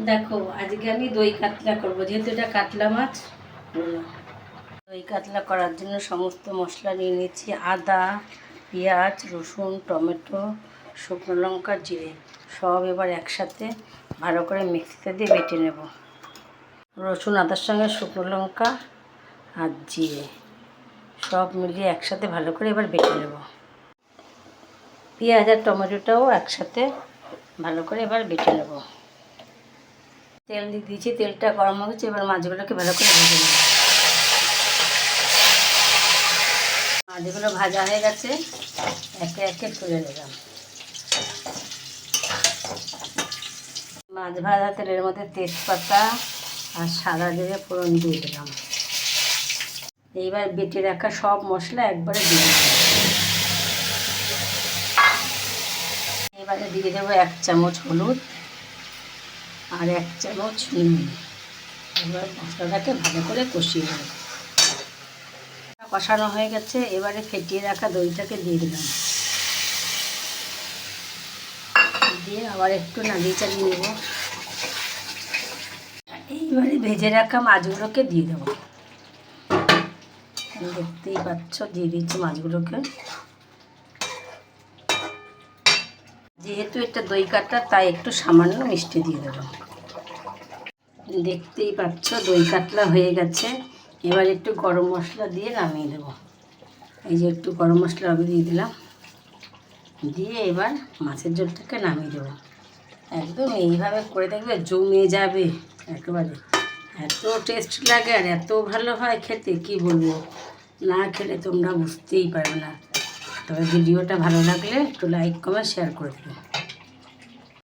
দেখো আজকে আমি দই কাতলা করবো, যেহেতু এটা কাতলা মাছ। দই কাতলা করার জন্য সমস্ত মশলা নিয়ে নিয়েছি। আদা, পেঁয়াজ, রসুন, টমেটো, শুকনো লঙ্কা, জিরে সব এবার একসাথে ভালো করে মিক্সিতে দিয়ে বেটে নেব। রসুন আদার সঙ্গে শুকনো লঙ্কা আর জিরে সব মিলিয়ে একসাথে ভালো করে এবার বেটে নেব। পেঁয়াজ আর টমেটোটাও একসাথে ভালো করে এবার বেটে নেব। তেল দিয়ে দিয়েছি, তেলটা গরম হয়ে গেছে। এবার মাছগুলোকে ভালো করে ভেজে নেব। মাছগুলো ভাজা হয়ে গেছে, একে একে তুলে নিলাম। মাছ ভাজা তেলের মধ্যে তেজপাতা আর সাদা জিরে ফোড়ন দিয়ে দিলাম। এইবার বেটে রাখা সব মশলা একবারে দিয়ে দিলাম। এবারে দিয়ে দেবো 1 চামচ হলুদ আর 1 চামচ নুন। এবার মশলাটাকে ভালো করে কষিয়ে নেব। কষানো হয়ে গেছে, এবারে ফেটিয়ে রাখা দইটাকে দিয়ে দিলাম। দিয়ে আবার একটু নাড়িয়ে চালিয়ে নেব। এইবারে ভেজে রাখা মাছগুলোকে দিয়ে দেবো। দেখতেই পাচ্ছ, দিয়ে দিচ্ছি মাছগুলোকে। যেহেতু এটা দই কাতলা তাই একটু সামান্য মিষ্টি দিয়ে দেবো। দেখতেই পাচ্ছ দই কাতলা হয়ে গেছে। এবার একটু গরম মশলা দিয়ে নামিয়ে দেবো। এই যে একটু গরম মশলা আমি দিয়ে দিলাম। দিয়ে এবার মাছের ঝোলটাকে নামিয়ে দেবো। একদম এইভাবে করে দেখবে জমে যাবে একেবারে। এত টেস্ট লাগে আর এত ভালো হয় খেতে, কি বলবো। না খেলে তোমরা বুঝতেই পারবে না। তবে ভিডিওটা ভালো লাগলে একটু লাইক কমেন্ট শেয়ার করে দেবে।